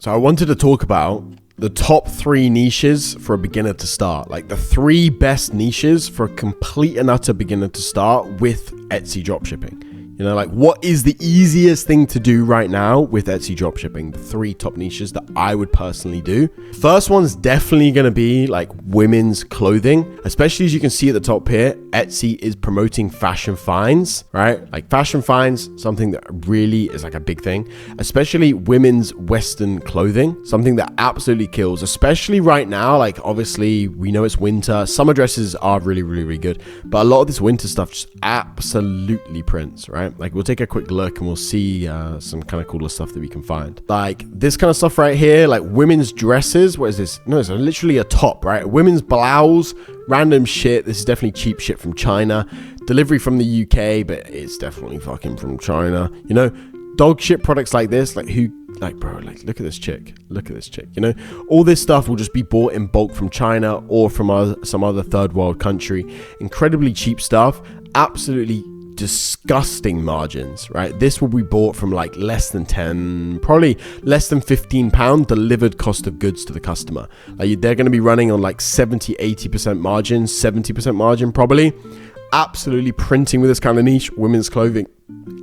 So I wanted to talk about the top 3 niches for a beginner to start, like the 3 best niches for a complete and utter beginner to start with Etsy dropshipping. You know, like what is the easiest thing to do right now with Etsy dropshipping? The 3 top niches that I would personally do. First one's definitely going to be like women's clothing, especially as you can see at the top here, Etsy is promoting fashion finds, right? Like fashion finds, something that really is like a big thing, especially women's Western clothing, something that absolutely kills, especially right now. Like obviously we know it's winter, summer dresses are really good, but a lot of this winter stuff just absolutely prints, right? Like we'll take a quick look and we'll see some kind of cooler stuff that we can find. Like this kind of stuff right here, like women's dresses. What is this? No, it's literally a top, right? Women's blouse, random shit. This is definitely cheap shit from China. Delivery from the UK, but it's definitely fucking from China. You know, dog shit products like this, like who, like bro, like look at this chick. Look at this chick. You know, all this stuff will just be bought in bulk from China or from some other third world country. Incredibly cheap stuff. Absolutely disgusting margins, right? This will be bought from like less than 10, probably less than £15 delivered cost of goods to the customer. Like they're going to be running on like 70-80% margin, 70% margin probably. Absolutely printing with this kind of niche, women's clothing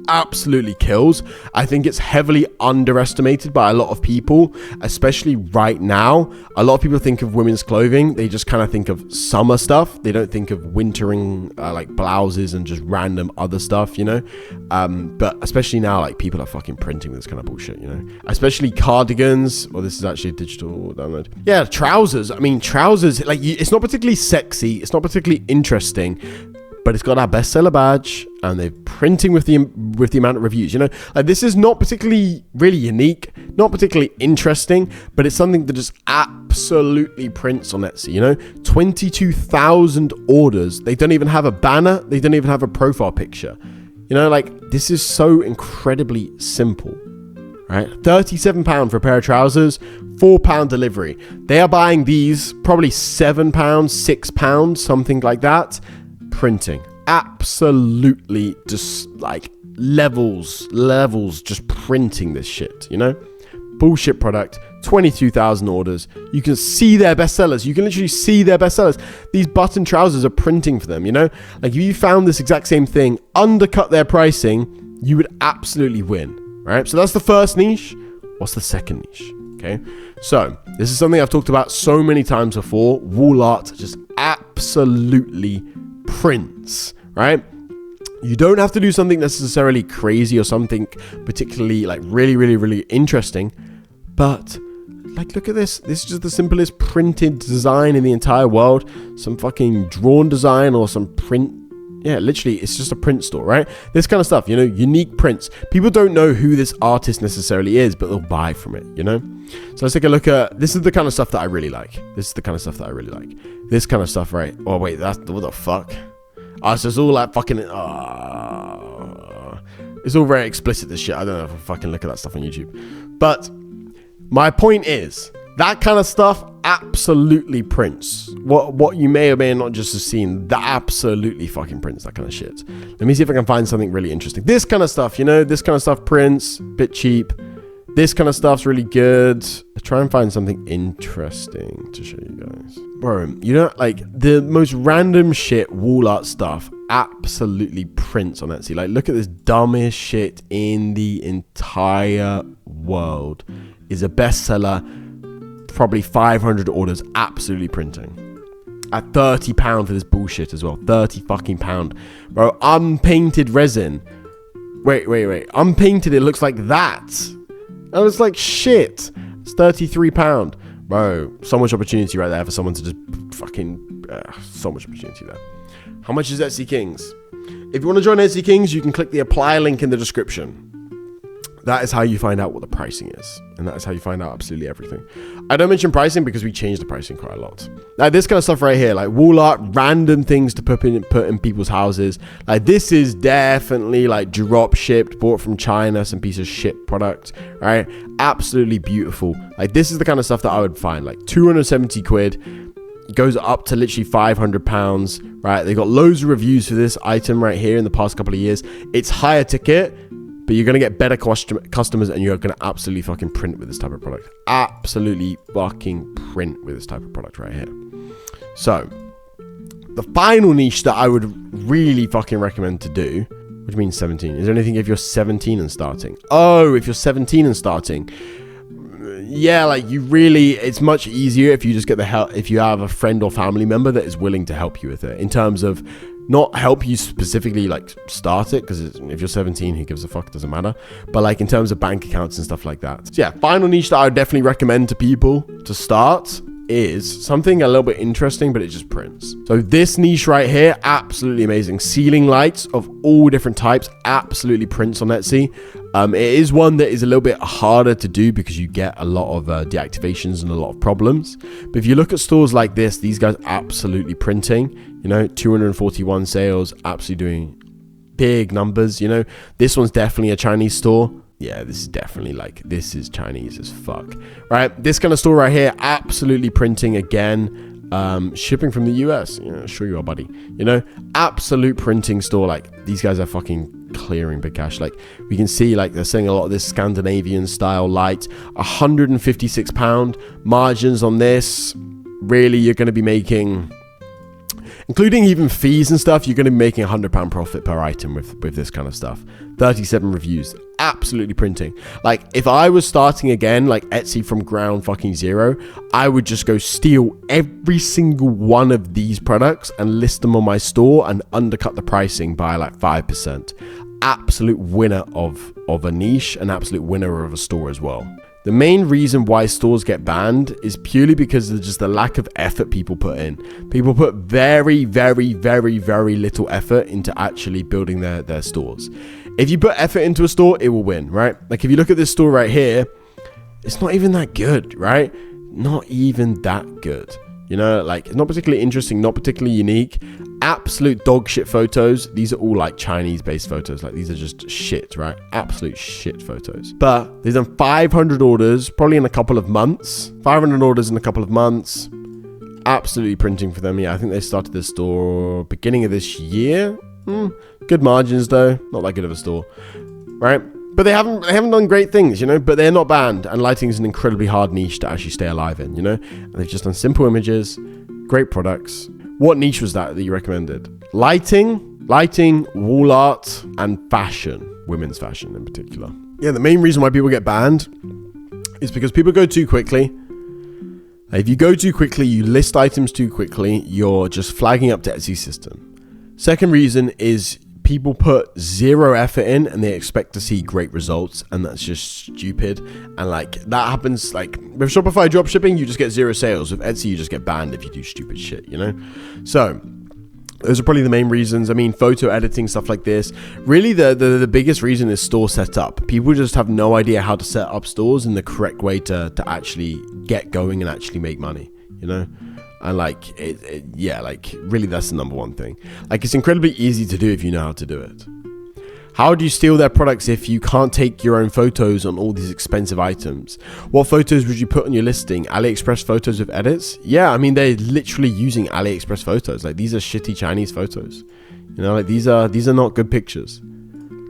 absolutely kills. I think it's heavily underestimated by a lot of people, especially right now. A lot of people think of women's clothing, they just kind of think of summer stuff. They don't think of wintering like blouses and just random other stuff, you know. But especially now, like people are fucking printing with this kind of bullshit, you know. Especially cardigans. Well, this is actually a digital download. Yeah, trousers. I mean, trousers, like it's not particularly sexy, it's not particularly interesting, but it's got our bestseller badge and they're printing with the amount of reviews, you know. Like this is not particularly really unique, not particularly interesting, but it's something that just absolutely prints on Etsy, you know. 22,000 orders. They don't even have a banner. They don't even have a profile picture. You know, like this is so incredibly simple, right? £37 for a pair of trousers, £4 delivery. They are buying these probably £7, £6, something like that. Printing absolutely just like levels just printing this shit, you know. Bullshit product. 22,000 orders. You can see their bestsellers. You can literally see their bestsellers. These button trousers are printing for them, you know. Like if you found this exact same thing, undercut their pricing, you would absolutely win, right? So that's the first niche. What's the second niche? Okay, so this is something I've talked about so many times before. Wall art just absolutely prints, right? You don't have to do something necessarily crazy or something particularly like really interesting, but like look at this. This is just the simplest printed design in the entire world. Some fucking drawn design or some print. Yeah, literally it's just a print store, right? This kind of stuff, you know, unique prints. People don't know who this artist necessarily is, but they'll buy from it, you know. So let's take a look at, this is the kind of stuff that I really like. This kind of stuff, right? Oh wait, that's, what the fuck? Oh, so it's all like fucking, it's all very explicit, this shit. I don't know if I fucking look at that stuff on YouTube. But my point is, that kind of stuff absolutely prints. What you may or may not just have seen, that absolutely fucking prints that kind of shit. Let me see if I can find something really interesting. This kind of stuff, you know, this kind of stuff prints, bit cheap. This kind of stuff's really good. I'll try and find something interesting to show you guys. Bro, you know, like the most random shit wall art stuff absolutely prints on Etsy. Like look at this dumbest shit in the entire world. Is a bestseller, probably 500 orders, absolutely printing. At £30 for this bullshit as well. 30 fucking pound. Bro, unpainted resin. Wait. Unpainted, it looks like that. And it's like shit. It's £33. Bro, so much opportunity right there for someone to just fucking... so much opportunity there. How much is Etsy Kings? If you want to join Etsy Kings, you can click the apply link in the description. That is how you find out what the pricing is. And that is how you find out absolutely everything. I don't mention pricing because we changed the pricing quite a lot. Like this kind of stuff right here, like wall art, random things to put in people's houses. Like this is definitely like drop shipped, bought from China, some piece of shit product, right? Absolutely beautiful. Like this is the kind of stuff that I would find, like 270 quid. Goes up to literally £500, right? They got loads of reviews for this item right here in the past couple of years. It's higher ticket, but you're going to get better customers, and you're going to absolutely fucking print with this type of product. Absolutely fucking print with this type of product right here. So the final niche that I would really fucking recommend to do, which means 17. Is there anything if you're 17 and starting? Oh, if you're 17 and starting, yeah, like it's much easier if you just get the help, if you have a friend or family member that is willing to help you with it, in terms of not help you specifically like start it, because if you're 17, who gives a fuck, doesn't matter, but like in terms of bank accounts and stuff like that. So yeah, final niche that I would definitely recommend to people to start is something a little bit interesting, but it just prints. So this niche right here, absolutely amazing. Ceiling lights of all different types, absolutely prints on Etsy. It is one that is a little bit harder to do because you get a lot of deactivations and a lot of problems. But if you look at stores like this, these guys absolutely printing, 241 sales, absolutely doing big numbers. This one's definitely a Chinese store. Yeah, this is definitely this is Chinese as fuck, right? This kind of store right here, absolutely printing again, shipping from the US. Sure you are, buddy. Absolute printing store. These guys are fucking clearing big cash. We can see they're selling a lot of this Scandinavian style light. £156 margins on this. Really, you're going to be making, including even fees and stuff, you're going to be making £100 profit per item with this kind of stuff. 37 reviews, absolutely printing. If I was starting again, Etsy from ground fucking zero, I would just go steal every single one of these products and list them on my store and undercut the pricing by 5%. Absolute winner of a niche, an absolute winner of a store as well. The main reason why stores get banned is purely because of just the lack of effort people put in. People put very, very, very, very little effort into actually building their stores. If you put effort into a store, it will win, right? If you look at this store right here, it's not even that good, right? Not even that good. It's not particularly interesting, not particularly unique. Absolute dog shit photos. These are all Chinese based photos. These are just shit, right? Absolute shit photos. But they've done 500 orders, probably in a couple of months. 500 orders in a couple of months. Absolutely printing for them. Yeah, I think they started this store beginning of this year. Good margins though. Not that good of a store, right? But they haven't done great things, but they're not banned. And lighting is an incredibly hard niche to actually stay alive in, And they've just done simple images, great products. What niche was that you recommended? Lighting, wall art, and fashion. Women's fashion in particular. Yeah, the main reason why people get banned is because people go too quickly. If you go too quickly, you list items too quickly, you're just flagging up to Etsy system. Second reason is people put zero effort in and they expect to see great results, and that's just stupid. And that happens with Shopify dropshipping, you just get 0 sales. With Etsy, you just get banned if you do stupid shit, So those are probably the main reasons. I mean, photo editing, stuff like this. Really, the biggest reason is store setup. People just have no idea how to set up stores in the correct way to actually get going and actually make money, And really that's the number one thing. It's incredibly easy to do if you know how to do it. How do you steal their products if you can't take your own photos on all these expensive items? What photos would you put on your listing? AliExpress photos with edits? Yeah, I mean, they're literally using AliExpress photos. These are shitty Chinese photos. These are not good pictures.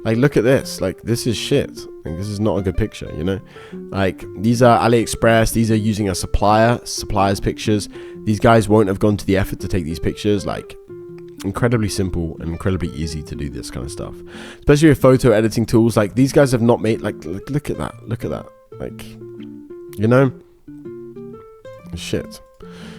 Look at this. This is shit. This is not a good picture, These are AliExpress. These are using a supplier's pictures. These guys won't have gone to the effort to take these pictures. Incredibly simple and incredibly easy to do this kind of stuff. Especially with photo editing tools. These guys have not made, look at that. Look at that. Shit.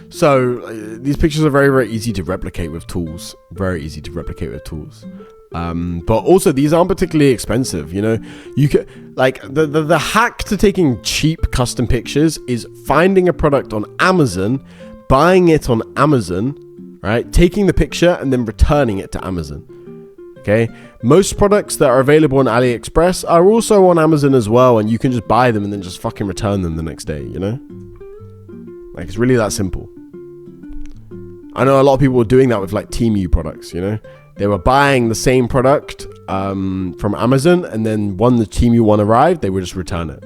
So these pictures are very, very easy to replicate with tools. Very easy to replicate with tools. But also these aren't particularly expensive. You can the hack to taking cheap custom pictures is finding a product on Amazon, buying it on Amazon, right? Taking the picture and then returning it to Amazon. Okay. Most products that are available on AliExpress are also on Amazon as well, and you can just buy them and then just fucking return them the next day. It's really that simple. I know a lot of people were doing that with Temu products. They were buying the same product from Amazon, and then when the Temu one arrived, they would just return it.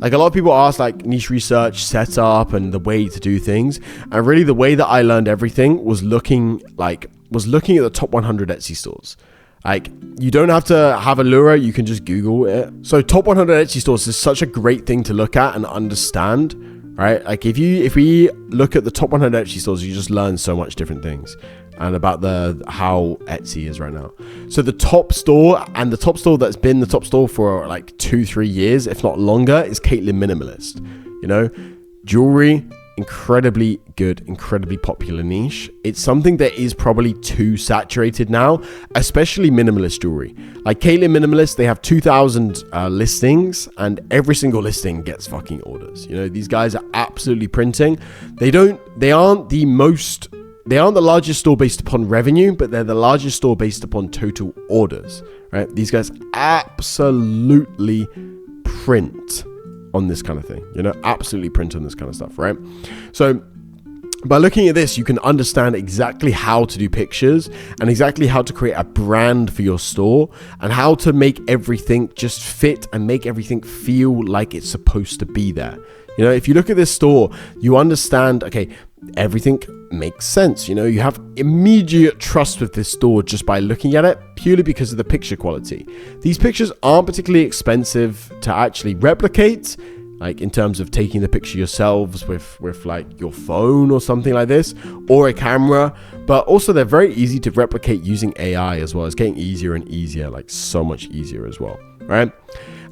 A lot of people ask niche research, setup, and the way to do things. And really the way that I learned everything was looking at the top 100 Etsy stores. Like, you don't have to have a Lura, you can just Google it. So top 100 Etsy stores is such a great thing to look at and understand, right? Like if we look at the top 100 Etsy stores, you just learn so much different things and about how Etsy is right now. So the top store, and the top store that's been the top store for like 2-3 years, if not longer, is Caitlin Minimalist. You know, jewelry, incredibly good, incredibly popular niche. It's something that is probably too saturated now, especially minimalist jewelry. Like Caitlin Minimalist, they have 2,000 listings, and every single listing gets fucking orders. You know, these guys are absolutely printing. They aren't the largest store based upon revenue, but they're the largest store based upon total orders, right? These guys absolutely print on this kind of thing, you know, absolutely print on this kind of stuff, right? So by looking at this, you can understand exactly how to do pictures and exactly how to create a brand for your store and how to make everything just fit and make everything feel like it's supposed to be there. You know, if you look at this store, you understand, okay, everything makes sense. You know, you have immediate trust with this store just by looking at it, purely because of the picture quality. These pictures aren't particularly expensive to actually replicate, like in terms of taking the picture yourselves with like your phone or something like this, or a camera, but also they're very easy to replicate using AI as well. It's getting easier and easier, like so much easier as well, right?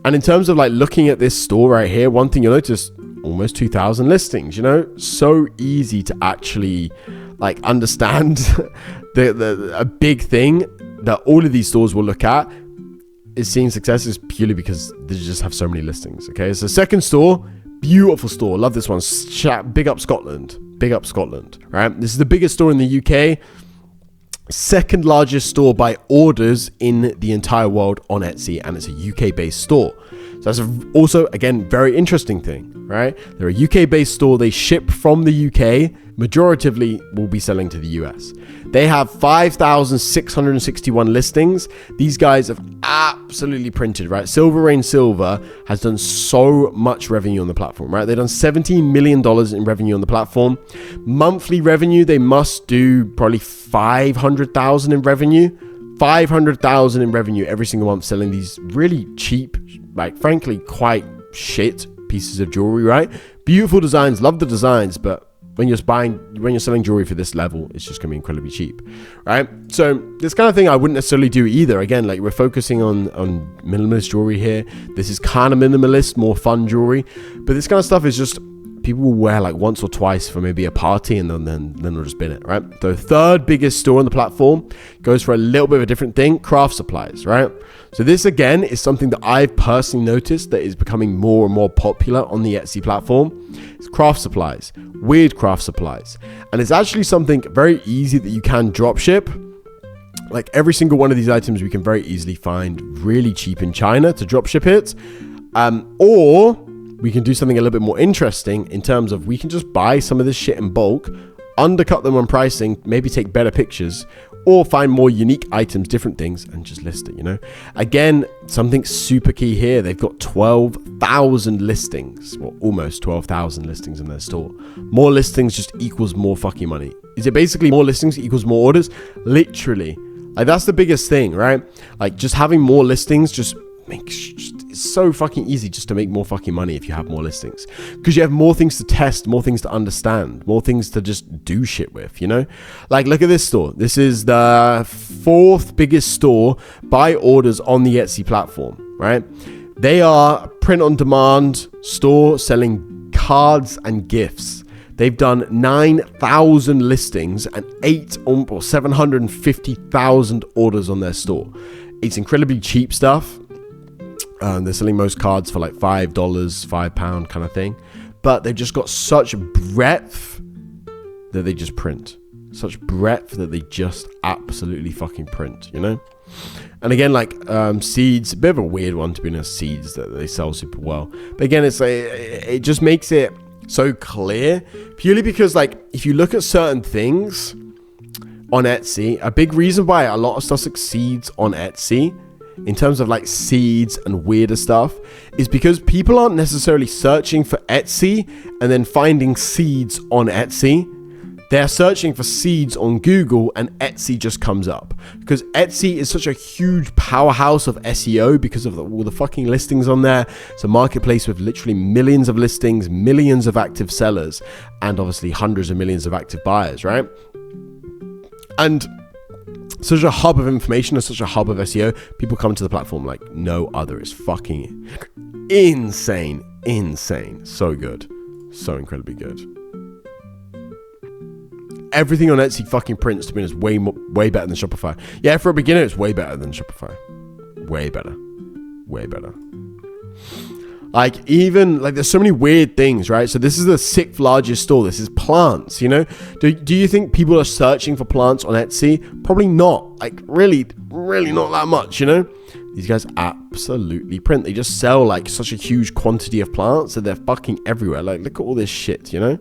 And in terms of like looking at this store right here, one thing you'll notice, almost 2,000 listings, you know, so easy to actually like understand a big thing that all of these stores will look at is seeing success is purely because they just have so many listings. Okay, so second store, beautiful store, love this one. Big up Scotland, right? This is the biggest store in the UK, second largest store by orders in the entire world on Etsy, and it's a UK based store. So that's also, again, very interesting thing, right? They're a UK-based store. They ship from the UK. Majoritively will be selling to the US. They have 5,661 listings. These guys have absolutely printed, right? Silver Rain Silver has done so much revenue on the platform, right? They've done $17 million in revenue on the platform. Monthly revenue, they must do probably 500,000 in revenue. 500,000 in revenue every single month selling these really cheap, like frankly quite shit pieces of jewelry, right? Beautiful designs, love the designs, but when you're selling jewelry for this level, it's just gonna be incredibly cheap, right? So this kind of thing I wouldn't necessarily do either. Again, like we're focusing on minimalist jewelry here. This is kind of minimalist, more fun jewelry, but this kind of stuff is just people will wear like once or twice for maybe a party, and then they'll just bin it, right? The third biggest store on the platform goes for a little bit of a different thing, craft supplies, right? So this again is something that I've personally noticed that is becoming more and more popular on the Etsy platform. It's craft supplies, weird craft supplies. And it's actually something very easy that you can drop ship. Like every single one of these items we can very easily find really cheap in China to drop ship it. Or we can do something a little bit more interesting in terms of we can just buy some of this shit in bulk, undercut them on pricing, maybe take better pictures, or find more unique items, different things, and just list it, you know? Again, something super key here. They've got 12,000 listings, well, almost 12,000 listings in their store. More listings just equals more fucking money. Is it basically more listings equals more orders? Literally. Like, that's the biggest thing, right? Like, just having more listings just it's so fucking easy just to make more fucking money if you have more listings, because you have more things to test, more things to understand, more things to just do shit with, you know? Like, look at this store. This is the fourth biggest store by orders on the Etsy platform, right? They are a print on demand store selling cards and gifts. They've done 9,000 listings and 750,000 orders on their store. It's incredibly cheap stuff. They're selling most cards for like $5, £5 kind of thing. But they've just got such breadth that they just print. Such breadth that they just absolutely fucking print, you know? And again, like seeds, a bit of a weird one to be honest, seeds that they sell super well. But again, it's like, it just makes it so clear, purely because like if you look at certain things on Etsy, a big reason why a lot of stuff succeeds on Etsy in terms of like seeds and weirder stuff is because people aren't necessarily searching for Etsy and then finding seeds on Etsy. They're searching for seeds on Google and Etsy just comes up. Because Etsy is such a huge powerhouse of SEO because of all the fucking listings on there. It's a marketplace with literally millions of listings, millions of active sellers, and obviously hundreds of millions of active buyers, right? And such a hub of information and such a hub of SEO, people come to the platform like no other. It's fucking insane. So good. So incredibly good. Everything on Etsy fucking prints, to be honest, way better than Shopify. Yeah, for a beginner, it's way better than Shopify. Way better. Like, even, like, there's so many weird things, right? So this is the 6th largest store. This is plants, you know? Do you think people are searching for plants on Etsy? Probably not. Like, really not that much, you know? These guys absolutely print. They just sell, like, such a huge quantity of plants that they're fucking everywhere. Like, look at all this shit, you know?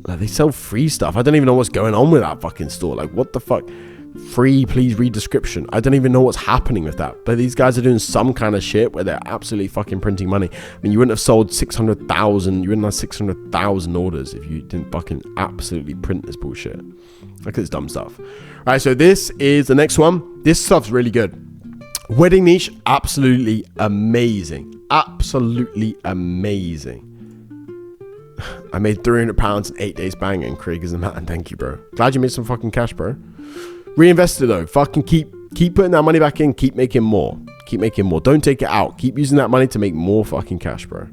Like, they sell free stuff. I don't even know what's going on with that fucking store. Like, what the fuck? Free, please read description. I don't even know what's happening with that. But these guys are doing some kind of shit where they're absolutely fucking printing money. I mean, you wouldn't have sold 600,000. You wouldn't have 600,000 orders if you didn't fucking absolutely print this bullshit. Look at this dumb stuff. All right, so this is the next one. This stuff's really good. Wedding niche, absolutely amazing. Absolutely amazing. I made £300 in 8 days banging. Craig is a man. Thank you, bro. Glad you made some fucking cash, bro. Reinvest it though. Fucking keep putting that money back in. Keep making more. Don't take it out. Keep using that money to make more fucking cash, bro.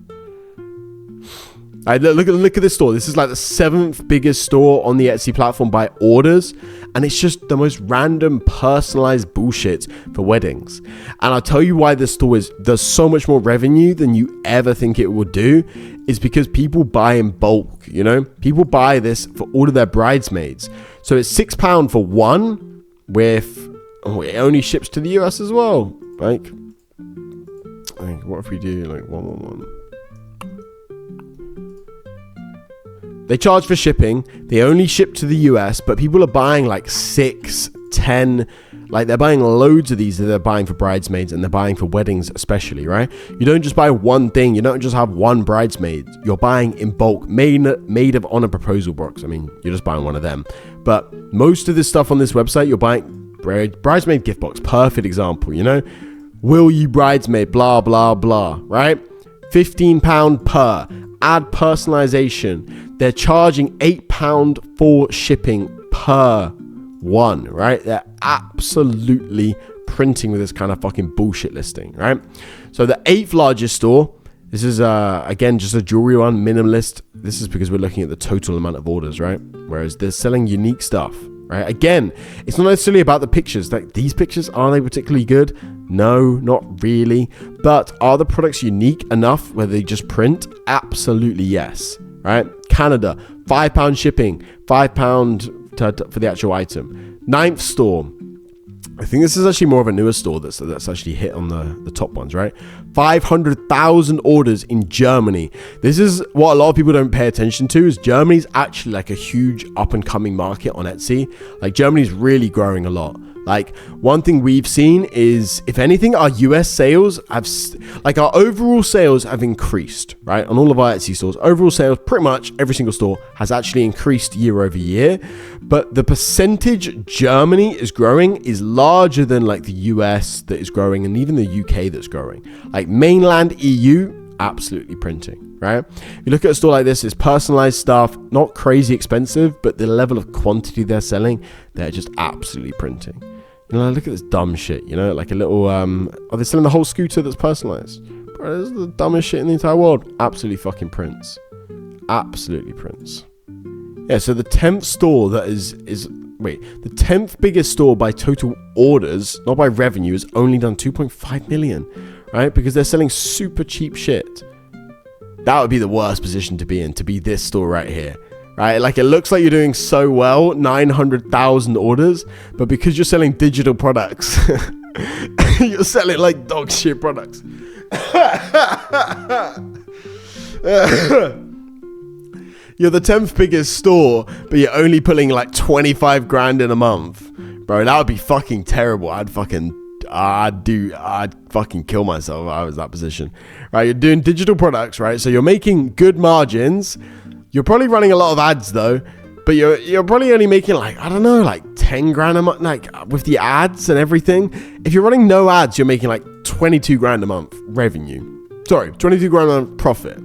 Look at this store. This is like the 7th biggest store on the Etsy platform by orders, and it's just the most random personalized bullshit for weddings. And I'll tell you why this store does so much more revenue than you ever think it would do. Is because people buy in bulk. You know, people buy this for all of their bridesmaids. So it's £6 for one, with it only ships to the US as well. Like what if we do like 111? They charge for shipping. They only ship to the US, but people are buying like 6, 10, like they're buying loads of these that they're buying for bridesmaids and they're buying for weddings especially, right? You don't just buy one thing. You don't just have one bridesmaid. You're buying in bulk, made of on a proposal box. I mean, you're just buying one of them. But most of this stuff on this website, you're buying bridesmaid gift box. Perfect example, you know? Will you bridesmaid, blah, blah, blah, right? £15 per. Add personalization. They're charging £8 for shipping per one, right? They're absolutely printing with this kind of fucking bullshit listing, right? So the 8th largest store, this is again just a jewelry one, minimalist. This is because we're looking at the total amount of orders, right? Whereas they're selling unique stuff, right? Again, it's not necessarily about the pictures. Like, these pictures, are they particularly good? No, not really. But are the products unique enough where they just print? Absolutely yes, right? Canada, £5 shipping, £5 for the actual item. 9th store, I think this is actually more of a newer store that's actually hit on the top ones, right? 500,000 orders in Germany. This is what a lot of people don't pay attention to, is Germany's actually like a huge up and coming market on Etsy. Like, Germany's really growing a lot. Like, one thing we've seen is, if anything, our US sales our overall sales have increased, right? On all of our Etsy stores, overall sales, pretty much every single store has actually increased year over year. But the percentage Germany is growing is larger than like the US that is growing, and even the UK that's growing. Like, mainland EU, absolutely printing, right? If you look at a store like this, it's personalized stuff, not crazy expensive, but the level of quantity they're selling, they're just absolutely printing. You know, look at this dumb shit, you know, like a little, they're selling the whole scooter that's personalized. Bro, this is the dumbest shit in the entire world. Absolutely fucking prints. Absolutely prints. Yeah, so the 10th store that the 10th biggest store by total orders, not by revenue, has only done 2.5 million, right? Because they're selling super cheap shit. That would be the worst position to be in, to be this store right here, right? Like, it looks like you're doing so well, 900,000 orders, but because you're selling digital products, you're selling like dog shit products. You're the 10th biggest store, but you're only pulling like 25 grand in a month. Bro, that would be fucking terrible. I'd I'd fucking kill myself if I was that position, right? You're doing digital products, right? So you're making good margins. You're probably running a lot of ads though, but you're probably only making like, I don't know, like 10 grand a month, like with the ads and everything. If you're running no ads, you're making like 22 grand a month revenue. Sorry, 22 grand a month profit.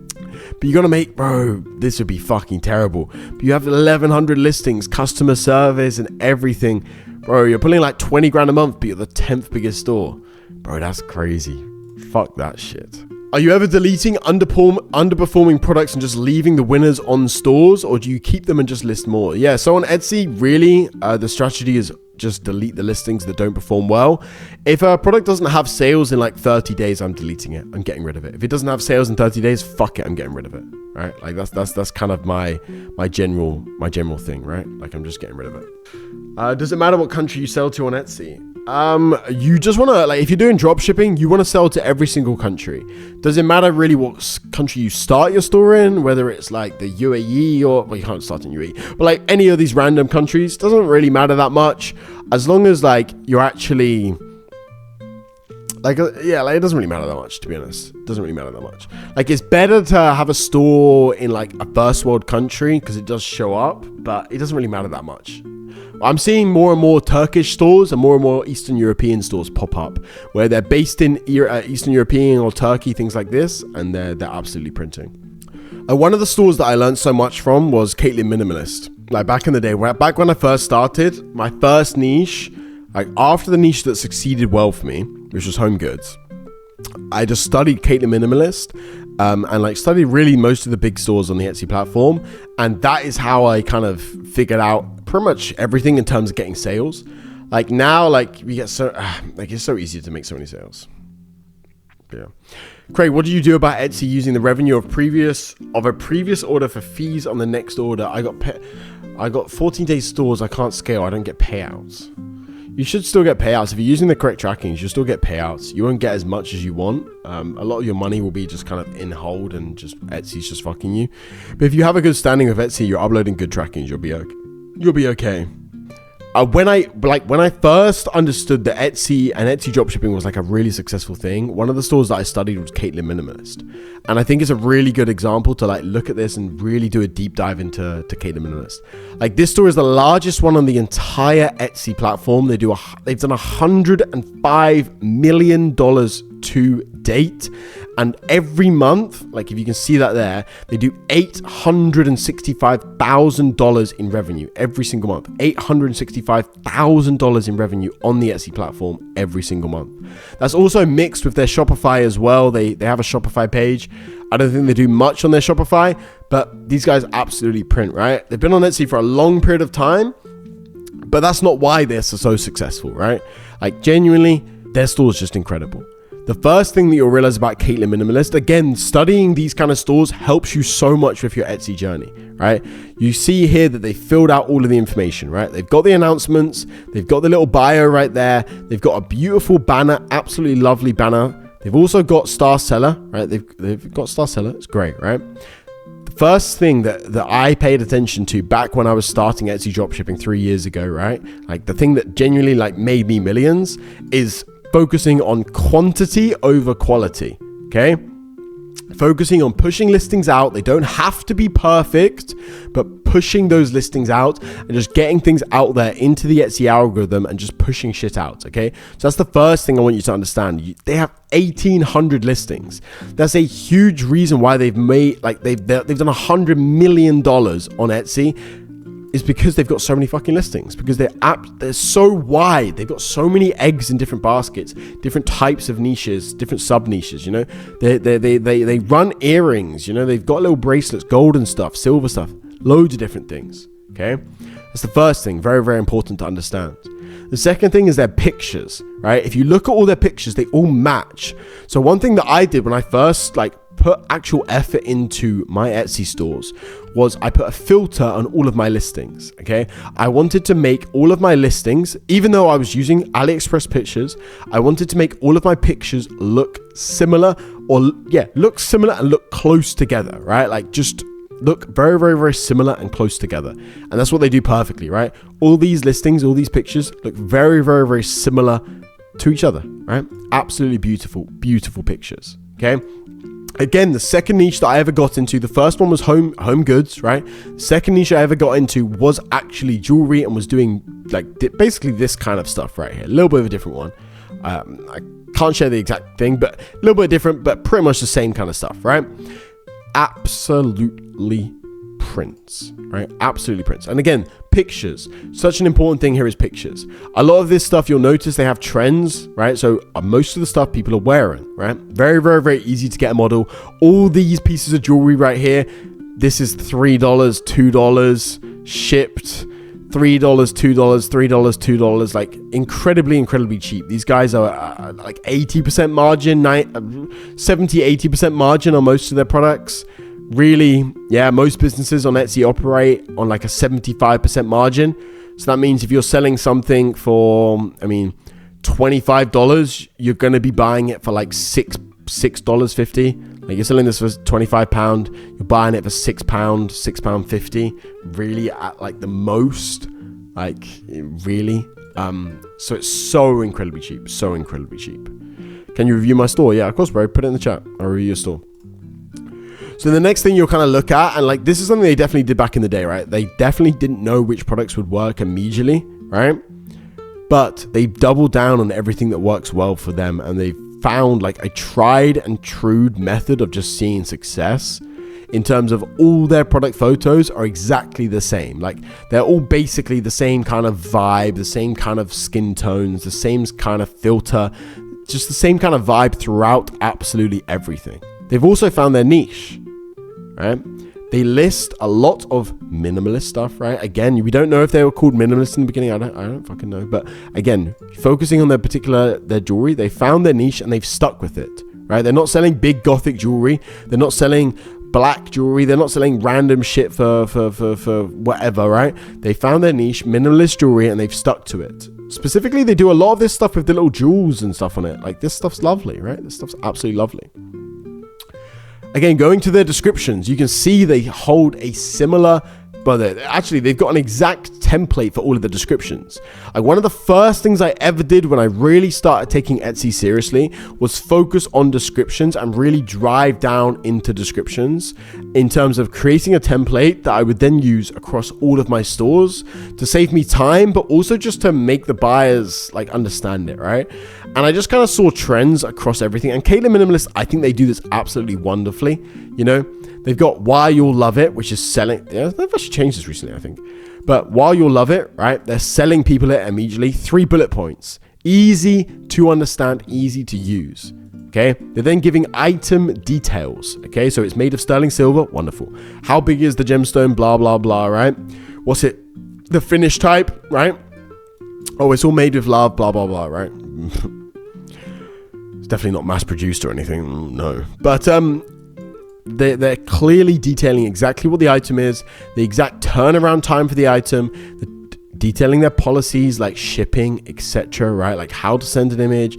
But you're going to make, bro, this would be fucking terrible. But you have 1,100 listings, customer service and everything. Bro, you're pulling like 20 grand a month, but you're the 10th biggest store. Bro, that's crazy. Fuck that shit. Are you ever deleting underperforming products and just leaving the winners on stores, or do you keep them and just list more? Yeah, so on Etsy, really, the strategy is just delete the listings that don't perform well. If a product doesn't have sales in like 30 days, I'm deleting it. I'm getting rid of it. If it doesn't have sales in 30 days, fuck it, I'm getting rid of it. Right? Like that's kind of my general thing, right? Like I'm just getting rid of it. Does it matter what country you sell to on Etsy? You just want to, like, if you're doing drop shipping, you want to sell to every single country. Does it matter really what country you start your store in, whether it's like the UAE or, well, you can't start in UAE, but like any of these random countries, doesn't really matter that much, as long as like you're actually like, it doesn't really matter that much, to be honest. It doesn't really matter that much. Like, it's better to have a store in like a first world country because it does show up, but it doesn't really matter that much. I'm seeing more and more Turkish stores and more Eastern European stores pop up where they're based in Eastern European or Turkey, things like this, and they're absolutely printing. One of the stores that I learned so much from was Caitlin Minimalist. Like back in the day, back when I first started, my first niche, like after the niche that succeeded well for me, which was home goods, I just studied Caitlin Minimalist and like studied really most of the big stores on the Etsy platform. And that is how I kind of figured out pretty much everything in terms of getting sales. Like now, like we get so, like it's so easy to make so many sales. Yeah. Craig, what do you do about Etsy using the revenue of a previous order for fees on the next order? I got 14 day stores. I can't scale. I don't get payouts. You should still get payouts. If you're using the correct tracking, you should still get payouts. You won't get as much as you want. A lot of your money will be just kind of in hold and just Etsy's just fucking you. But if you have a good standing with Etsy, you're uploading good trackings, you'll be okay. You'll be okay. When I first understood that Etsy and Etsy dropshipping was like a really successful thing, one of the stores that I studied was Caitlin Minimalist. And I think it's a really good example to like look at this and really do a deep dive into Caitlin Minimalist. Like this store is the largest one on the entire Etsy platform. They've done $105 million to date. And every month, like if you can see that there, they do $865,000 in revenue every single month. $865,000 in revenue on the Etsy platform every single month. That's also mixed with their Shopify as well. They have a Shopify page. I don't think they do much on their Shopify, but these guys absolutely print, right? They've been on Etsy for a long period of time, but that's not why they're so successful, right? Like genuinely, their store is just incredible. The first thing that you'll realize about Caitlin Minimalist, again, studying these kind of stores helps you so much with your Etsy journey, right? You see here that they filled out all of the information, right? They've got the announcements, they've got the little bio right there, they've got a beautiful banner, absolutely lovely banner. They've also got Star Seller, right? They've got Star Seller, it's great, right? The first thing that I paid attention to back when I was starting Etsy dropshipping 3 years ago, right? Like the thing that genuinely like made me millions is focusing on quantity over quality, okay? Focusing on pushing listings out. They don't have to be perfect, but pushing those listings out and just getting things out there into the Etsy algorithm and just pushing shit out, okay? So that's the first thing I want you to understand. They have 1,800 listings. That's a huge reason why they've made, like they've done $100 million on Etsy. Is because they've got so many fucking listings, because they're so wide. They've got so many eggs in different baskets, different types of niches, different sub niches, you know, they run earrings, you know, they've got little bracelets, golden stuff, silver stuff, loads of different things. Okay. That's the first thing. Very, very important to understand. The second thing is their pictures, right? If you look at all their pictures, they all match. So one thing that I did when I first put actual effort into my Etsy stores was I put a filter on all of my listings, okay? I wanted to make all of my listings, even though I was using AliExpress pictures, I wanted to make all of my pictures look similar look similar and look close together, right? Like just look very, very, very similar and close together. And that's what they do perfectly, right? All these listings, all these pictures look very, very, very similar to each other, right? Absolutely beautiful, beautiful pictures, okay? Again, the second niche that I ever got into, the first one was home goods, right? The second niche I ever got into was actually jewelry and was doing like basically this kind of stuff right here. A little bit of a different one. I can't share the exact thing, but a little bit different, but pretty much the same kind of stuff, right? Absolutely prints, right? Absolutely prints. And again, pictures. Such an important thing here is pictures. A lot of this stuff, you'll notice they have trends, right? So most of the stuff people are wearing, right? Very, very, very easy to get a model. All these pieces of jewelry right here, this is $3, $2 shipped, $3, $2, $3, $2, like incredibly cheap. These guys are like 80% margin, 70, 80% margin on most of their products. Really, yeah, most businesses on Etsy operate on like a 75% margin. So that means if you're selling something for, $25, you're going to be buying it for like $6.50. Like you're selling this for £25, you're buying it for £6, £6.50. Really at like the most, like really. So it's so incredibly cheap, Can you review my store? Yeah, of course, bro. Put it in the chat. I'll review your store. So the next thing you'll kind of look at, and like this is something they definitely did back in the day, right? They definitely didn't know which products would work immediately, right? But they doubled down on everything that works well for them, and they found like a tried and true method of just seeing success in terms of all their product photos are exactly the same. Like they're all basically the same kind of vibe, the same kind of skin tones, the same kind of filter, just the same kind of vibe throughout absolutely everything. They've also found their niche, right? They list a lot of minimalist stuff, right? Again, we don't know if they were called minimalist in the beginning. I don't fucking know. But again, focusing on their jewelry, they found their niche and they've stuck with it, right? They're not selling big gothic jewelry. They're not selling black jewelry. They're not selling random shit for whatever, right? They found their niche, minimalist jewelry, and they've stuck to it. Specifically, they do a lot of this stuff with the little jewels and stuff on it. Like this stuff's lovely, right? This stuff's absolutely lovely. Again, going to their descriptions, you can see they hold a similar, but they've got an exact template for all of the descriptions. Like one of the first things I ever did when I really started taking Etsy seriously was focus on descriptions and really drive down into descriptions in terms of creating a template that I would then use across all of my stores to save me time, but also just to make the buyers like understand it, right? And I just kind of saw trends across everything. And Caitlin Minimalist, I think they do this absolutely wonderfully. You know, they've got Why You'll Love It, which is selling. Yeah, they've actually changed this recently, I think. But While You'll Love It, right? They're selling people it immediately. 3 bullet points. Easy to understand, easy to use. Okay. They're then giving item details. Okay. So it's made of sterling silver. Wonderful. How big is the gemstone? Blah, blah, blah. Right. What's it? The finish type. Right. Oh, it's all made with love. Blah, blah, blah. Right. It's definitely not mass produced or anything. No. But, they're clearly detailing exactly what the item is, the exact turnaround time for the item, detailing their policies like shipping, etc., right? Like how to send an image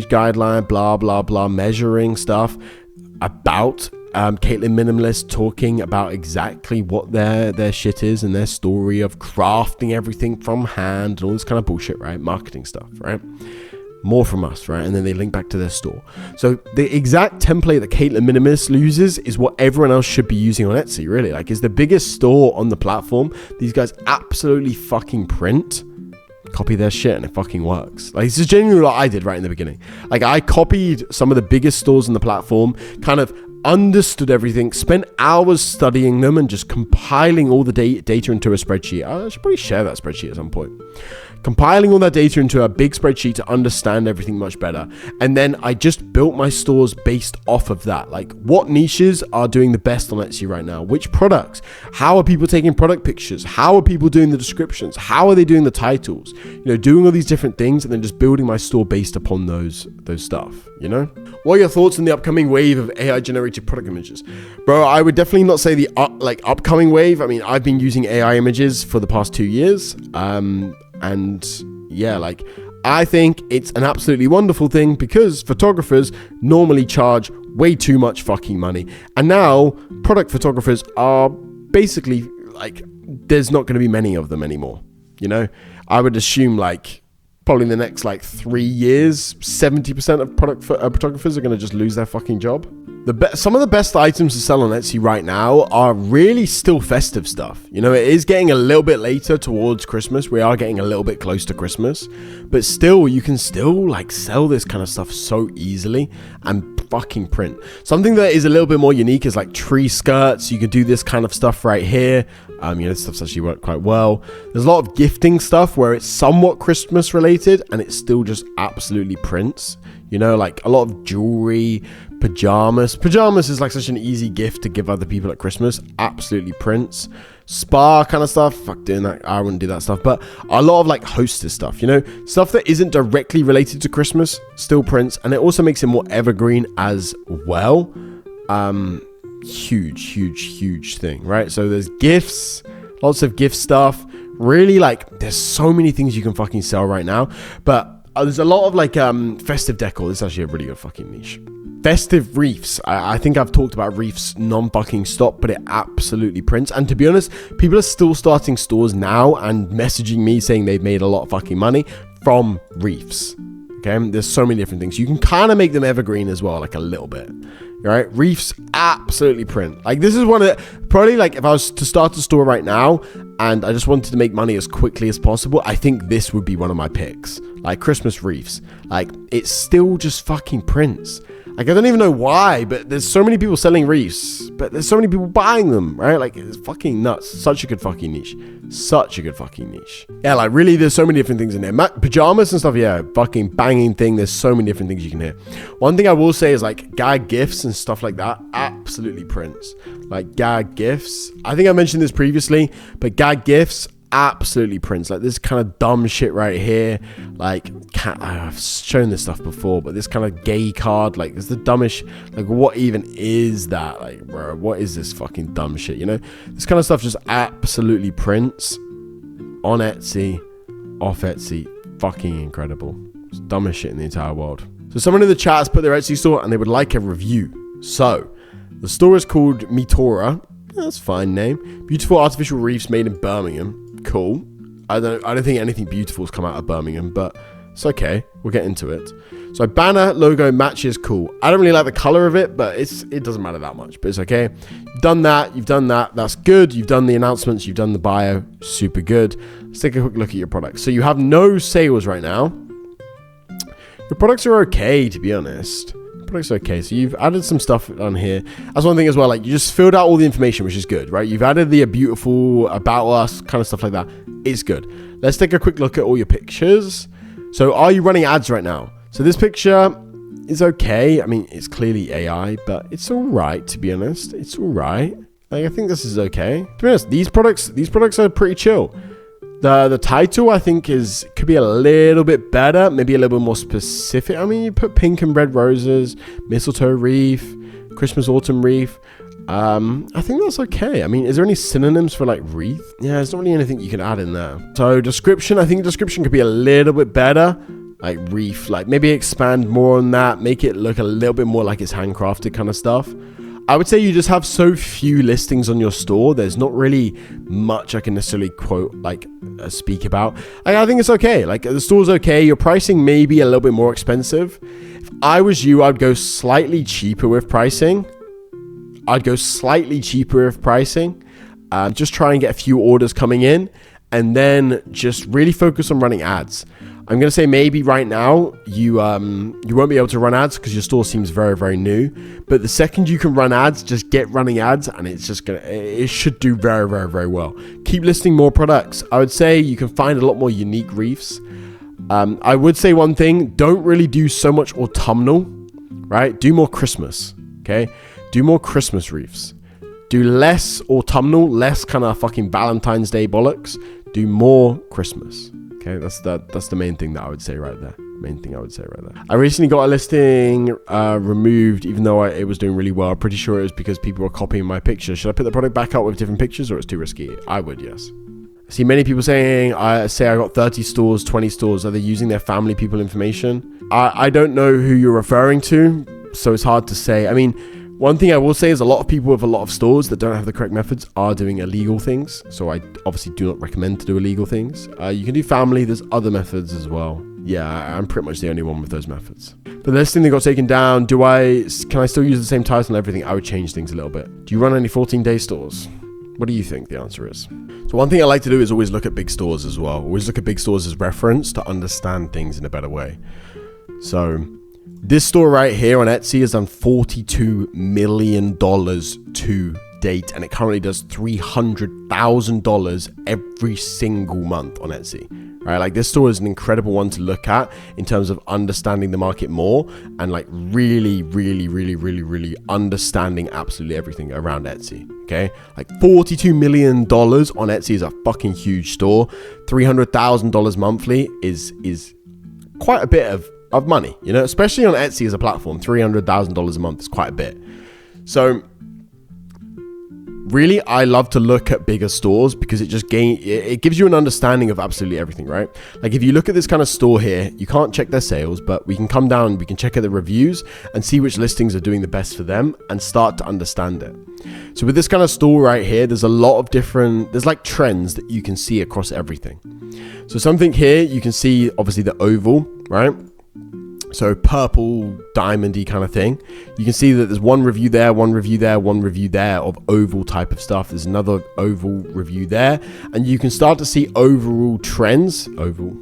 guideline, blah, blah, blah, measuring stuff about Caitlin Minimalist talking about exactly what their shit is and their story of crafting everything from hand and all this kind of bullshit, right? Marketing stuff, right? More from us, right? And then they link back to their store. So the exact template that Caitlin Minimalist uses is what everyone else should be using on Etsy, really. Like, it's the biggest store on the platform. These guys absolutely fucking print, copy their shit, and it fucking works. Like, this is genuinely what I did right in the beginning. Like, I copied some of the biggest stores on the platform, kind of understood everything, spent hours studying them and just compiling all the data into a spreadsheet. I should probably share that spreadsheet at some point. Compiling all that data into a big spreadsheet to understand everything much better. And then I just built my stores based off of that. Like, what niches are doing the best on Etsy right now? Which products? How are people taking product pictures? How are people doing the descriptions? How are they doing the titles? You know, doing all these different things and then just building my store based upon those stuff, you know? What are your thoughts on the upcoming wave of AI generated product images? Bro, I would definitely not say the upcoming wave. I mean, I've been using AI images for the past 2 years. And yeah, like, I think it's an absolutely wonderful thing because photographers normally charge way too much fucking money. And now product photographers are basically like, there's not going to be many of them anymore. You know, I would assume like probably in the next like 3 years, 70% of photographers are going to just lose their fucking job. Some of the best items to sell on Etsy right now are really still festive stuff. You know, it is getting a little bit later towards Christmas. We are getting a little bit close to Christmas, but still, you can still like sell this kind of stuff so easily and fucking print. Something that is a little bit more unique is like tree skirts. You can do this kind of stuff right here. You know, this stuff's actually worked quite well. There's a lot of gifting stuff where it's somewhat Christmas related and it still just absolutely prints. You know, like a lot of jewelry, pajamas. Pajamas is like such an easy gift to give other people at Christmas. Absolutely prints. Spa kind of stuff. Fuck doing that. I wouldn't do that stuff. But a lot of like hostess stuff, you know, stuff that isn't directly related to Christmas still prints. And it also makes it more evergreen as well. Huge thing, right? So there's gifts, lots of gift stuff. Really, like, there's so many things you can fucking sell right now. But there's a lot of like festive decor. This is actually a really good fucking niche. Festive reefs. I think I've talked about reefs non-fucking stop, but it absolutely prints. And to be honest, people are still starting stores now and messaging me saying they've made a lot of fucking money from reefs. Okay, there's so many different things. You can kind of make them evergreen as well, like a little bit. Right? Reefs absolutely print. Like, this is one of the, probably like if I was to start a store right now and I just wanted to make money as quickly as possible, I think this would be one of my picks. Like Christmas reefs. Like, it still just fucking prints. Like, I don't even know why, but there's so many people selling reefs, but there's so many people buying them, right? Like, it's fucking nuts. Such a good fucking niche. Such a good fucking niche. Yeah, like, really, there's so many different things in there. Pajamas and stuff, yeah, fucking banging thing. There's so many different things you can hear. One thing I will say is, like, gag gifts and stuff like that absolutely prints. Like, gag gifts. I think I mentioned this previously, but gag gifts absolutely prints. Like, this kind of dumb shit right here, like, I've shown this stuff before, but this kind of gay card, like, it's the dumbest. Like, what even is that? Like, bro, what is this fucking dumb shit? You know, this kind of stuff just absolutely prints on Etsy, off Etsy. Fucking incredible. It's the dumbest shit in the entire world. So someone in the chat has put their Etsy store and they would like a review. So the store is called Mitora. That's a fine name. Beautiful artificial reefs made in Birmingham. Cool. I don't think anything beautiful has come out of Birmingham, but it's okay. We'll get into it. So banner logo matches, cool. I don't really like the color of it, but it doesn't matter that much, but it's okay. You've done that. That's good. You've done the announcements. You've done the bio. Super good. Let's take a quick look at your products. So you have no sales right now. Your products are okay, to be honest. Products okay. So you've added some stuff on here. That's one thing as well. Like, you just filled out all the information, which is good, right? You've added the beautiful about us kind of stuff like that. It's good. Let's take a quick look at all your pictures. So are you running ads right now? So this picture is okay. I mean, it's clearly AI, but it's all right, to be honest. It's all right. Like, I think this is okay. To be honest, these products are pretty chill. The title, I think, could be a little bit better, maybe a little bit more specific. I mean, you put pink and red roses, mistletoe wreath, Christmas autumn wreath. I think that's okay. I mean, is there any synonyms for like wreath? Yeah, there's not really anything you can add in there. So description, I think description could be a little bit better. Like wreath, like maybe expand more on that, make it look a little bit more like it's handcrafted kind of stuff. I would say you just have so few listings on your store. There's not really much I can necessarily quote, like speak about. I think it's okay. Like, the store's okay. Your pricing may be a little bit more expensive. If I was you, I'd go slightly cheaper with pricing. Just try and get a few orders coming in and then just really focus on running ads. I'm going to say maybe right now you won't be able to run ads because your store seems very, very new. But the second you can run ads, just get running ads and it should do very, very, very well. Keep listing more products. I would say you can find a lot more unique reefs. I would say one thing, don't really do so much autumnal, right? Do more Christmas, okay? Do more Christmas reefs. Do less autumnal, less kind of fucking Valentine's Day bollocks. Do more Christmas. Okay, that's the main thing that I would say right there. I recently got a listing removed, even though it was doing really well. I'm pretty sure it was because people were copying my picture. Should I put the product back up with different pictures, or it's too risky? I would, yes. I see many people saying, I got 30 stores, 20 stores. Are they using their family people information? I don't know who you're referring to, so it's hard to say. I mean, one thing I will say is a lot of people with a lot of stores that don't have the correct methods are doing illegal things. So I obviously do not recommend to do illegal things. You can do family. There's other methods as well. Yeah, I'm pretty much the only one with those methods. But the listing that got taken down, can I still use the same title and everything? I would change things a little bit. Do you run any 14-day stores? What do you think the answer is? So one thing I like to do is always look at big stores as well. Always look at big stores as reference to understand things in a better way. So this store right here on Etsy has done $42 million to date, and it currently does $300,000 every single month on Etsy. Right, like this store is an incredible one to look at in terms of understanding the market more and like really understanding absolutely everything around Etsy. Okay, like $42 million on Etsy is a fucking huge store. $300,000 monthly is quite a bit of money, you know, especially on Etsy as a platform. $300,000 a month is quite a bit. So really, I love to look at bigger stores because it gives you an understanding of absolutely everything, right? Like if you look at this kind of store here, you can't check their sales, but we can come down, we can check out the reviews and see which listings are doing the best for them and start to understand it. So with this kind of store right here, there's a lot of there's like trends that you can see across everything. So something here, you can see obviously the oval, right? So purple, diamondy kind of thing. You can see that there's one review there, one review there, one review there of oval type of stuff. There's another oval review there. And you can start to see overall trends. Overall.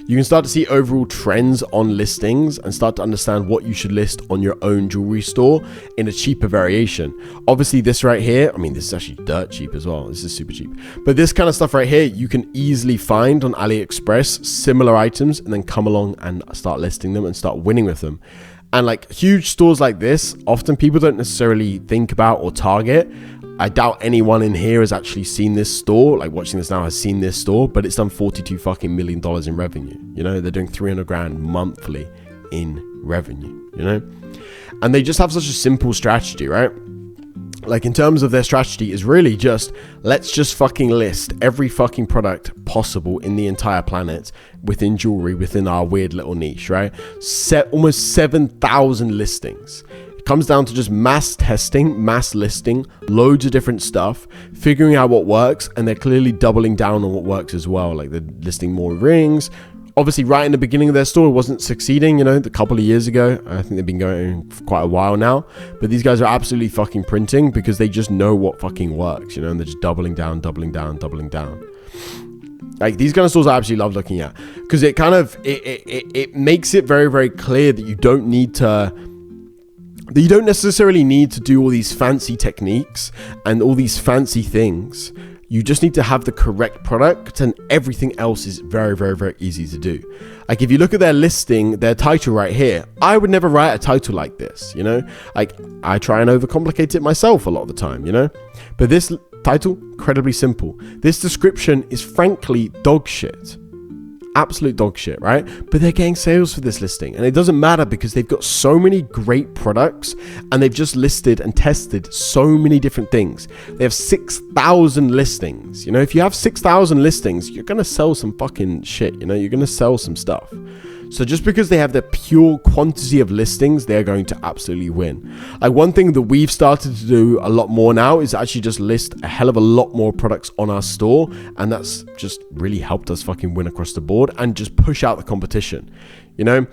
You can start to see overall trends on listings and start to understand what you should list on your own jewelry store in a cheaper variation. Obviously this right here, I mean, this is actually dirt cheap as well. This is super cheap. But this kind of stuff right here, you can easily find on AliExpress similar items and then come along and start listing them and start winning with them. And like huge stores like this, often people don't necessarily think about or target. I doubt anyone in here has actually seen this store, like watching this now has seen this store, but it's done $42 fucking million in revenue. You know, they're doing 300 grand monthly in revenue, you know, and they just have such a simple strategy, right? Like in terms of their strategy is really just, let's just fucking list every fucking product possible in the entire planet within jewelry, within our weird little niche, right? Almost 7,000 listings. It comes down to just mass testing, mass listing, loads of different stuff, figuring out what works, and they're clearly doubling down on what works as well. Like they're listing more rings. Obviously, right in the beginning of their store, it wasn't succeeding, you know, a couple of years ago. I think they've been going for quite a while now. But these guys are absolutely fucking printing because they just know what fucking works, you know, and they're just doubling down. Like these kind of stores I absolutely love looking at because it kind of, it makes it very clear that you don't necessarily need to do all these fancy techniques and all these fancy things. You just need to have the correct product and everything else is very easy to do. Like if you look at their listing, their title right here, I would never write a title like this, you know? Like I try and overcomplicate it myself a lot of the time, you know? But this title, incredibly simple. This description is frankly dog shit. Absolute dog shit, right? But they're getting sales for this listing and it doesn't matter because they've got so many great products and they've just listed and tested so many different things. They have 6,000 listings. You know, if you have 6,000 listings, you're going to sell some fucking shit, you know, you're going to sell some stuff. So just because they have the pure quantity of listings, they're going to absolutely win. Like one thing that we've started to do a lot more now is actually just list a hell of a lot more products on our store. And that's just really helped us fucking win across the board and just push out the competition. You know,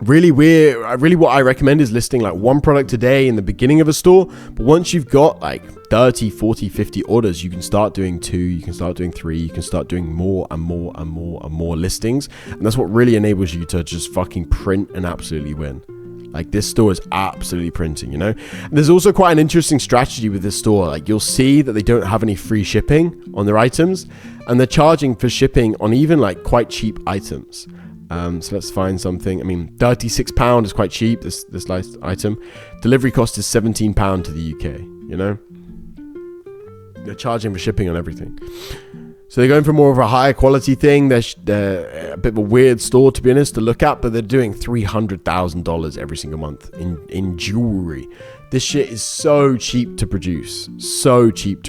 really what I recommend is listing like one product a day in the beginning of a store. But once you've got like 30, 40, 50 orders, you can start doing 2, you can start doing 3, you can start doing more and more listings. And that's what really enables you to just fucking print and absolutely win. Like this store is absolutely printing, you know. And there's also quite an interesting strategy with this store. Like you'll see that they don't have any free shipping on their items and they're charging for shipping on even like quite cheap items. So let's find something. I mean, £36 is quite cheap, this last item. Delivery cost is £17 to the UK, you know. They're charging for shipping on everything. So they're going for more of a higher quality thing. They're a bit of a weird store, to be honest, to look at, but they're doing $300,000 every single month in jewelry. This shit is so cheap to produce. So cheap.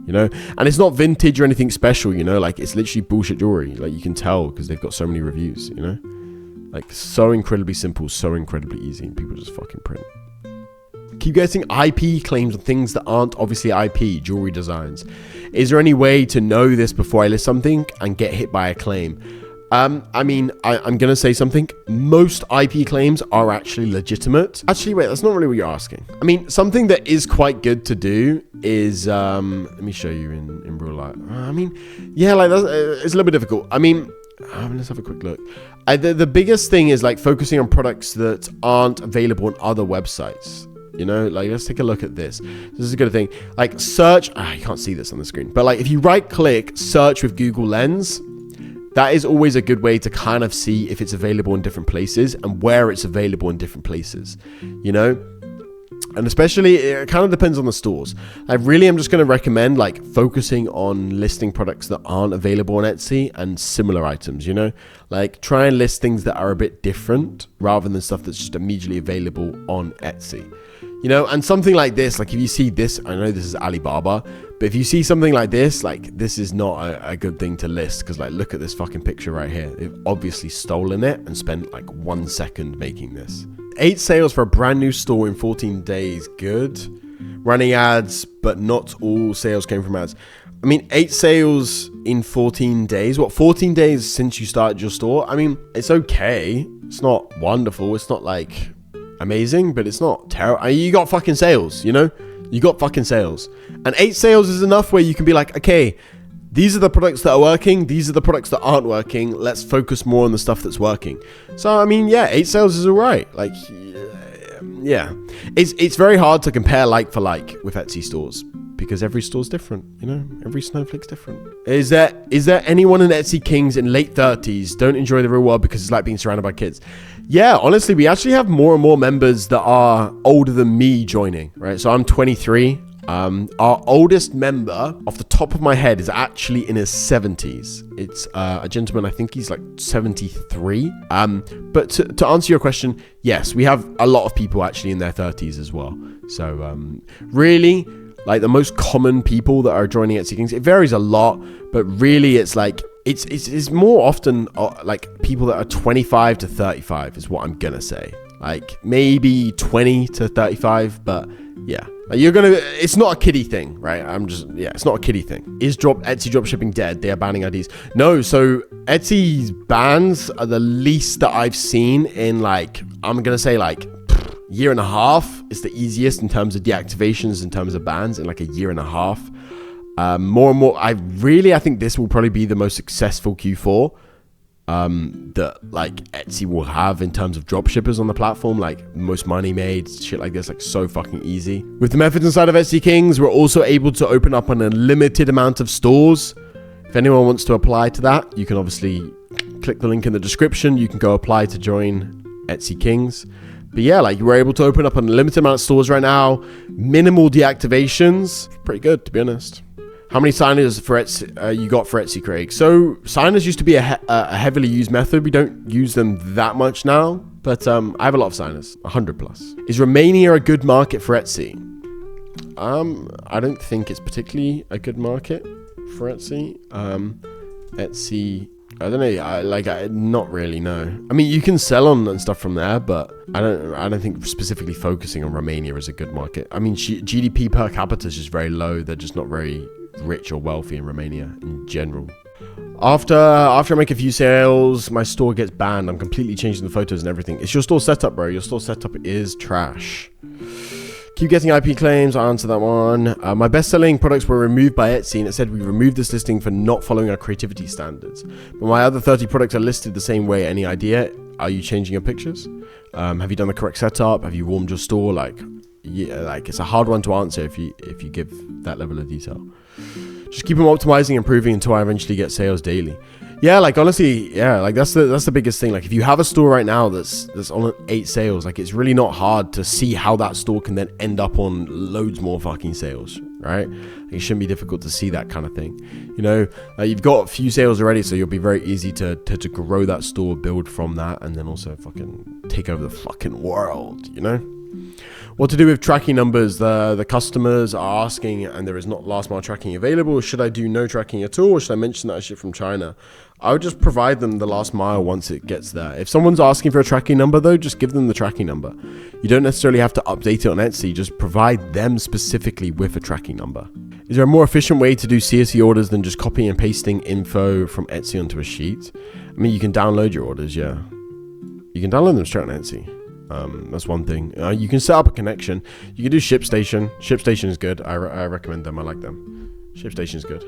You know, and it's not vintage or anything special, you know, like it's literally bullshit jewelry. Like you can tell because they've got so many reviews, you know, like so incredibly simple, so incredibly easy, and people just fucking print. Keep getting IP claims on things that aren't obviously IP, jewelry designs. Is there any way to know this before I list something and get hit by a claim? I mean, I'm going to say something. Most IP claims are actually legitimate. Actually, wait, that's not really what you're asking. I mean, something that is quite good to do is, let me show you in real life. I mean, yeah, like that's, it's a little bit difficult. I mean, let's have a quick look. The biggest thing is like focusing on products that aren't available on other websites. You know, like let's take a look at this. This is a good thing. Like search, you can't see this on the screen, but like if you right click, search with Google Lens, that is always a good way to kind of see if it's available in different places and where it's available in different places, you know? And especially, it kind of depends on the stores. I really am just going to recommend like focusing on listing products that aren't available on Etsy and similar items, you know? Like try and list things that are a bit different rather than stuff that's just immediately available on Etsy. You know, and something like this, like if you see this, I know this is Alibaba, but if you see something like this is not a good thing to list because like look at this fucking picture right here. They've obviously stolen it and spent like 1 second making this. 8 sales for a brand new store in 14 days. Good. Running ads, but not all sales came from ads. I mean, 8 sales in 14 days. What, 14 days since you started your store? I mean, it's okay. It's not wonderful. It's not like amazing, but it's not terrible. You got fucking sales, you know? You got fucking sales. And 8 sales is enough where you can be like, okay, these are the products that are working. These are the products that aren't working. Let's focus more on the stuff that's working. So, I mean, yeah, 8 sales is all right. Like, yeah. It's very hard to compare like for like with Etsy stores because every store's different, you know? Every snowflake's different. Is there anyone in Etsy Kings in late 30s don't enjoy the real world because it's like being surrounded by kids? Yeah, honestly, we actually have more and more members that are older than me joining, right? So I'm 23. Our oldest member, off the top of my head, is actually in his 70s. It's a gentleman, I think he's like 73. But to answer your question, yes, we have a lot of people actually in their 30s as well. So really, like the most common people that are joining Etsy Kings, it varies a lot, but really it's like, it's more often like people that are 25 to 35 is what I'm gonna say. Like maybe 20 to 35, but yeah. It's not a kiddie thing, right? It's not a kiddie thing. Is Etsy dropshipping dead? They are banning IDs. No, so Etsy's bans are the least that I've seen in like, I'm gonna say like year and a half is the easiest in terms of deactivations, in terms of bans in like a year and a half. More and more, I think this will probably be the most successful Q4 that like Etsy will have in terms of dropshippers on the platform, like most money made, shit like this, like so fucking easy. With the methods inside of Etsy Kings, we're also able to open up an unlimited amount of stores. If anyone wants to apply to that, you can obviously click the link in the description. You can go apply to join Etsy Kings. But yeah, like we're able to open up an unlimited amount of stores right now. Minimal deactivations. Pretty good, to be honest. How many signers for Etsy you got for Etsy, Craig? So signers used to be a heavily used method. We don't use them that much now, but I have a lot of signers, 100 plus. Is Romania a good market for Etsy? I don't think it's particularly a good market for Etsy. Etsy, I don't know. Not really. No. I mean, you can sell on and stuff from there, but I don't think specifically focusing on Romania is a good market. I mean, GDP per capita is just very low. They're just not very rich or wealthy in Romania in general. After I make a few sales, my store gets banned. I'm completely changing the photos and everything. It's your store setup, bro. Your store setup is trash. Keep getting IP claims. I answered that one. My best-selling products were removed by Etsy, and it said we removed this listing for not following our creativity standards. But my other 30 products are listed the same way. Any idea? Are you changing your pictures? Have you done the correct setup? Have you warmed your store? Yeah, like it's a hard one to answer if you give that level of detail. Just keep them optimizing, improving until I eventually get sales daily. Yeah, like honestly, yeah, like that's the biggest thing. Like if you have a store right now that's on 8 sales, like it's really not hard to see how that store can then end up on loads more fucking sales, right? Like, it shouldn't be difficult to see that kind of thing. You know, you've got a few sales already, so you'll be very easy to grow that store, build from that, and then also fucking take over the fucking world, you know? What to do with tracking numbers? The customers are asking and there is not last mile tracking available. Should I do no tracking at all, or should I mention that I ship from China? I would just provide them the last mile once it gets there. If someone's asking for a tracking number though, just give them the tracking number. You don't necessarily have to update it on Etsy, just provide them specifically with a tracking number. Is there a more efficient way to do CSE orders than just copying and pasting info from Etsy onto a sheet? I mean, you can download your orders, yeah. You can download them straight on Etsy. That's one thing. You can set up a connection. You can do ShipStation. ShipStation is good. I recommend them. I like them. ShipStation is good.